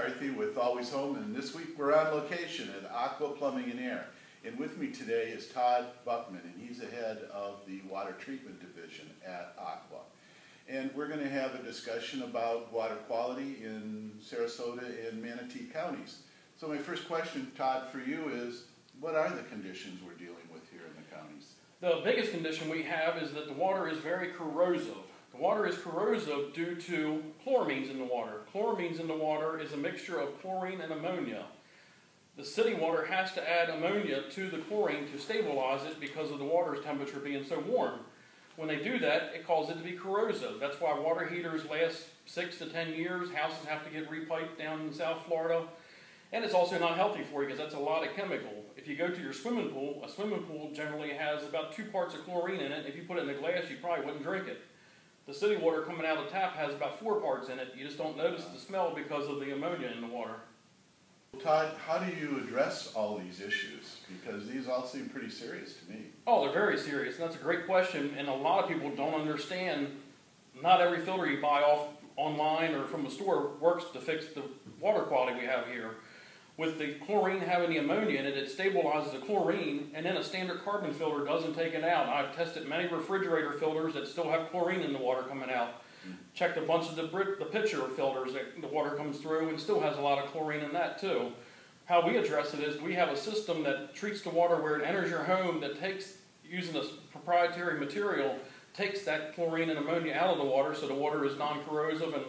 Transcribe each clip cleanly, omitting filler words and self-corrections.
McCarthy with Always Home, and this week we're on location at Aqua Plumbing and Air. And with me today is Todd Buckman, and he's the head of the Water Treatment Division at Aqua. And we're going to have a discussion about water quality in Sarasota and Manatee counties. So my first question, Todd, for you is, what are the conditions we're dealing with here in the counties? The biggest condition we have is that the water is very corrosive. The water is corrosive due to chloramines in the water. Chloramines in the water is a mixture of chlorine and ammonia. The city water has to add ammonia to the chlorine to stabilize it because of the water's temperature being so warm. When they do that, it causes it to be corrosive. That's why water heaters last 6 to 10 years. Houses have to get repiped down in South Florida. And it's also not healthy for you because that's a lot of chemical. If you go to your swimming pool, a swimming pool generally has about 2 parts of chlorine in it. If you put it in a glass, you probably wouldn't drink it. The city water coming out of the tap has about 4 parts in it. You just don't notice the smell because of the ammonia in the water. Todd, how do you address all these issues? Because these all seem pretty serious to me. Oh, they're very serious, and that's a great question, and a lot of people don't understand not every filter you buy off online or from the store works to fix the water quality we have here. With the chlorine having the ammonia in it, it stabilizes the chlorine, and then a standard carbon filter doesn't take it out. I've tested many refrigerator filters that still have chlorine in the water coming out. Checked a bunch of the pitcher filters that the water comes through and still has a lot of chlorine in that too. How we address it is we have a system that treats the water where it enters your home that takes, using a proprietary material, takes that chlorine and ammonia out of the water so the water is non-corrosive and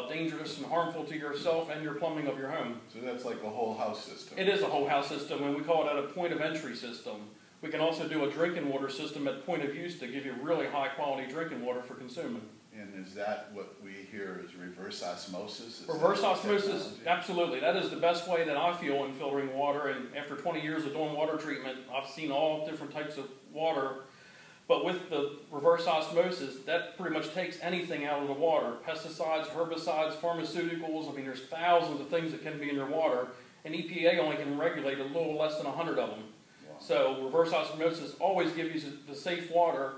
dangerous and harmful to yourself and your plumbing of your home. So that's like a whole house system. It is a whole house system, and we call it a point of entry system. We can also do a drinking water system at point of use to give you really high quality drinking water for consuming. And is that what we hear is reverse osmosis? Reverse osmosis, absolutely. That is the best way that I feel in filtering water, and after 20 years of doing water treatment, I've seen all different types of water. But with the reverse osmosis, that pretty much takes anything out of the water. Pesticides, herbicides, pharmaceuticals, I mean there's thousands of things that can be in your water, and EPA only can regulate a little less than 100 of them. Wow. So reverse osmosis always gives you the safe water.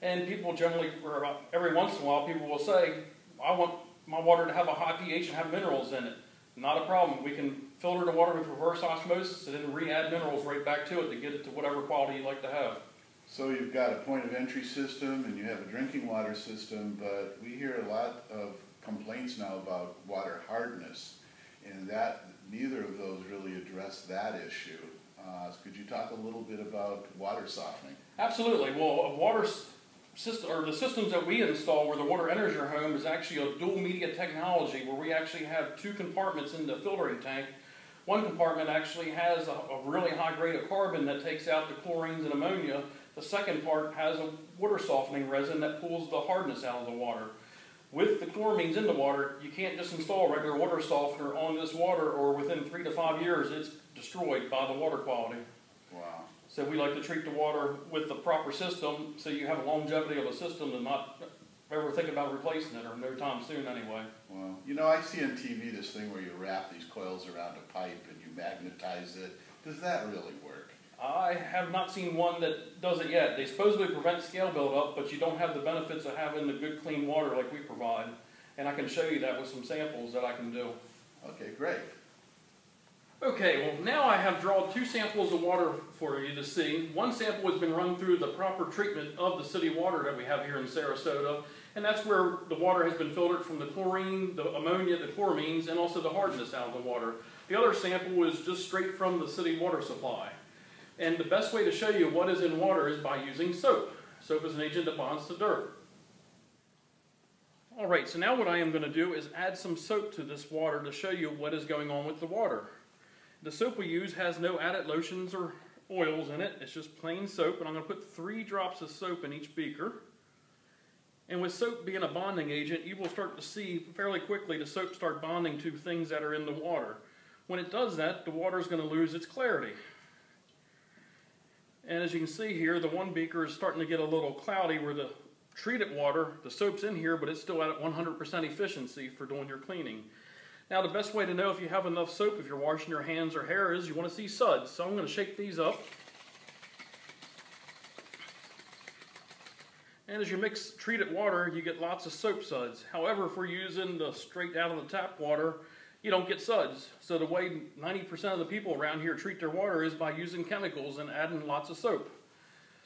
And people generally, or every once in a while, people will say, I want my water to have a high pH and have minerals in it. Not a problem. We can filter the water with reverse osmosis and then re-add minerals right back to it to get it to whatever quality you'd like to have. So you've got a point of entry system and you have a drinking water system, but we hear a lot of complaints now about water hardness, and that neither of those really address that issue. Could you talk a little bit about water softening? Absolutely. Well, a water system, or the systems that we install where the water enters your home, is actually a dual media technology where we actually have 2 compartments in the filtering tank. One compartment actually has a really high grade of carbon that takes out the chlorines and ammonia. The second part has a water softening resin that pulls the hardness out of the water. With the chloramines in the water, you can't just install a regular water softener on this water, or within 3 to 5 years it's destroyed by the water quality. Wow. So we like to treat the water with the proper system so you have a longevity of a system and not ever think about replacing it, or no time soon anyway. Well, you know, I see on TV this thing where you wrap these coils around a pipe and you magnetize it. Does that really work? I have not seen one that does it yet. They supposedly prevent scale buildup, but you don't have the benefits of having the good clean water like we provide. And I can show you that with some samples that I can do. Okay, great. Okay, well now I have drawn 2 samples of water for you to see. One sample has been run through the proper treatment of the city water that we have here in Sarasota, and that's where the water has been filtered from the chlorine, the ammonia, the chloramines, and also the hardness out of the water. The other sample is just straight from the city water supply. And the best way to show you what is in water is by using soap. Soap is an agent that bonds to dirt. Alright, so now what I am going to do is add some soap to this water to show you what is going on with the water. The soap we use has no added lotions or oils in it. It's just plain soap, and I'm going to put 3 drops of soap in each beaker. And with soap being a bonding agent, you will start to see fairly quickly the soap start bonding to things that are in the water. When it does that, the water is going to lose its clarity. And as you can see here, the one beaker is starting to get a little cloudy where the treated water, the soap's in here, but it's still at 100% efficiency for doing your cleaning. Now the best way to know if you have enough soap if you're washing your hands or hair is you want to see suds. So I'm going to shake these up. And as you mix treated water, you get lots of soap suds. However, if we're using the straight out of the tap water, you don't get suds. So the way 90% of the people around here treat their water is by using chemicals and adding lots of soap.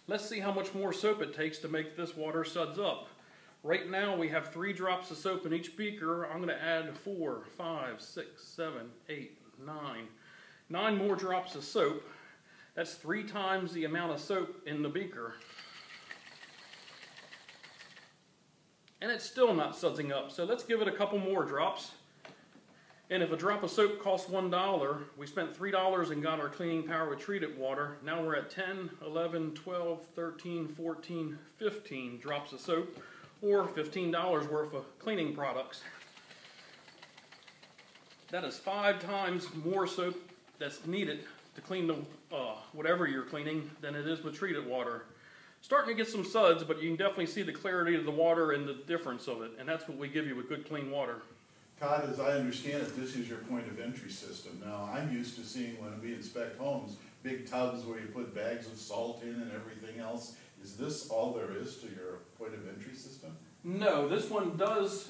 Let's see how much more soap it takes to make this water suds up. Right now we have 3 drops of soap in each beaker. I'm going to add 4, 5, 6, 7, 8, 9. 9 more drops of soap. That's 3 times the amount of soap in the beaker. And it's still not sudsing up, so let's give it a couple more drops. And if a drop of soap costs $1, we spent $3 and got our cleaning power with treated water. Now we're at 10, 11, 12, 13, 14, 15 drops of soap, or $15 worth of cleaning products. That is 5 times more soap that's needed to clean the whatever you're cleaning than it is with treated water. Starting to get some suds, but you can definitely see the clarity of the water and the difference of it, and that's what we give you with good clean water. Todd, as I understand it, this is your point of entry system. Now, I'm used to seeing when we inspect homes, big tubs where you put bags of salt in and everything else. Is this all there is to your point of entry system? No, this one does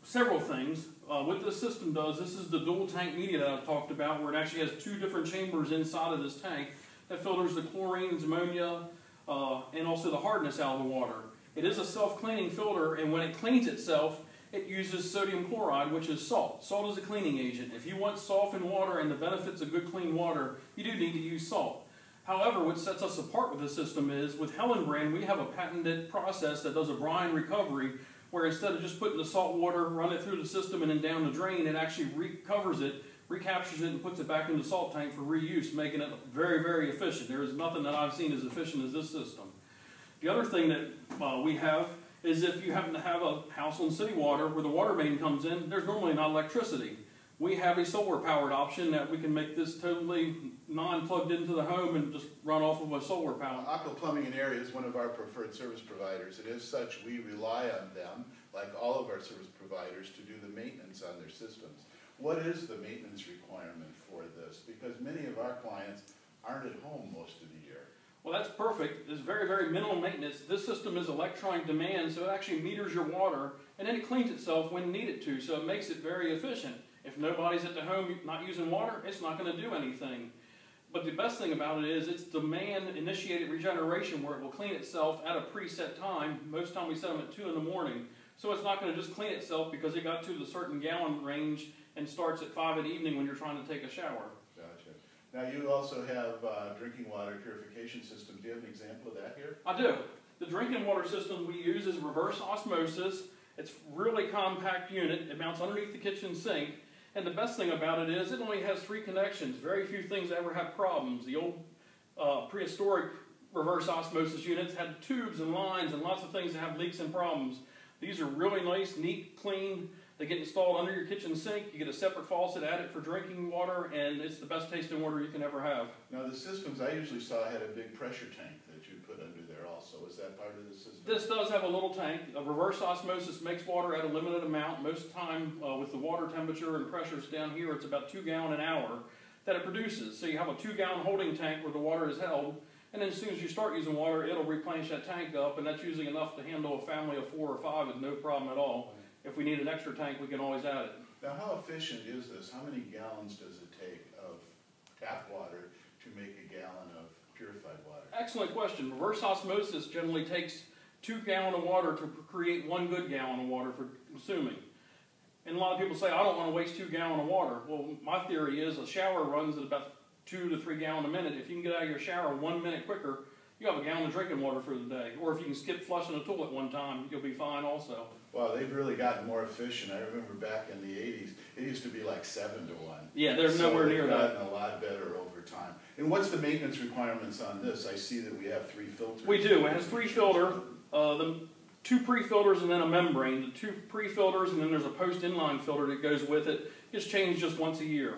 several things. What this system does, this is the dual tank media that I've talked about, where it actually has 2 different chambers inside of this tank that filters the chlorines, ammonia, and also the hardness out of the water. It is a self-cleaning filter, and when it cleans itself, it uses sodium chloride, which is salt. Salt is a cleaning agent. If you want softened water and the benefits of good clean water, you do need to use salt. However, what sets us apart with this system is, with Helen brand, we have a patented process that does a brine recovery, where instead of just putting the salt water, run it through the system and then down the drain, it actually recovers it, recaptures it, and puts it back in the salt tank for reuse, making it very, very efficient. There is nothing that I've seen as efficient as this system. The other thing that we have is if you happen to have a house on city water where the water main comes in, there's normally not electricity. We have a solar powered option that we can make this totally non-plugged into the home and just run off of a solar power. AH-Aqua Plumbing Air is one of our preferred service providers, and as such, we rely on them, like all of our service providers, to do the maintenance on their systems. What is the maintenance requirement for this? Because many of our clients aren't at home most of the year. Well, that's perfect. It's very, very minimal maintenance. This system is electronic demand, so it actually meters your water, and then it cleans itself when needed to, so it makes it very efficient. If nobody's at the home not using water, it's not going to do anything. But the best thing about it is it's demand-initiated regeneration, where it will clean itself at a preset time. Most time we set them at 2 in the morning. So it's not going to just clean itself because it got to the certain gallon range and starts at 5 in the evening when you're trying to take a shower. Gotcha. Now you also have drinking water purification systems. Do you have an example of that here? I do. The drinking water system we use is reverse osmosis. It's a really compact unit. It mounts underneath the kitchen sink. And the best thing about it is it only has 3 connections. Very few things ever have problems. The old prehistoric reverse osmosis units had tubes and lines and lots of things that have leaks and problems. These are really nice, neat, clean. They get installed under your kitchen sink. You get a separate faucet added for drinking water, and it's the best tasting water you can ever have. Now the systems I usually saw had a big pressure tank that you put under there also. Is that part of the system? This does have a little tank. A reverse osmosis makes water at a limited amount. Most of the time, with the water temperature and pressures down here, it's about 2 gallons an hour that it produces. So you have a 2-gallon holding tank where the water is held, and then as soon as you start using water, it'll replenish that tank up, and that's usually enough to handle a family of 4 or 5 with no problem at all. If we need an extra tank, we can always add it. Now, how efficient is this? How many gallons does it take of tap water to make a gallon of purified water? Excellent question. Reverse osmosis generally takes 2 gallons of water to create 1 good gallon of water for consuming. And a lot of people say, I don't want to waste 2 gallons of water. Well, my theory is a shower runs at about 2 to 3 gallons a minute. If you can get out of your shower 1 minute quicker, you have a gallon of drinking water for the day. Or if you can skip flushing a toilet one time, you'll be fine also. Wow, they've really gotten more efficient. I remember back in the 80s, it used to be like 7 to 1. Yeah, they're nowhere near that. They've gotten a lot better over time. And what's the maintenance requirements on this? I see that we have 3 filters. We do. It has 3 filters, the 2 pre-filters and then a membrane. The 2 pre-filters and then there's a post-inline filter that goes with it. It's changed just once a year.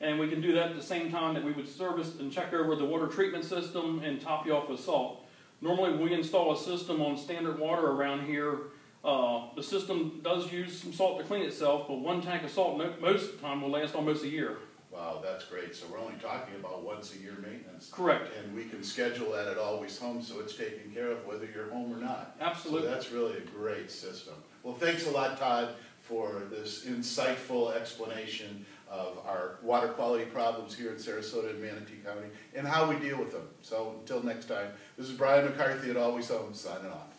And we can do that at the same time that we would service and check over the water treatment system and top you off with salt. Normally when we install a system on standard water around here, the system does use some salt to clean itself, but 1 tank of salt most of the time will last almost a year. Wow, that's great. So we're only talking about once a year maintenance. Correct. And we can schedule that at Always Home, so it's taken care of whether you're home or not. Absolutely. So that's really a great system. Well, thanks a lot, Todd, for this insightful explanation of our water quality problems here in Sarasota and Manatee County and how we deal with them. So until next time, this is Brian McCarthy at Always Home signing off.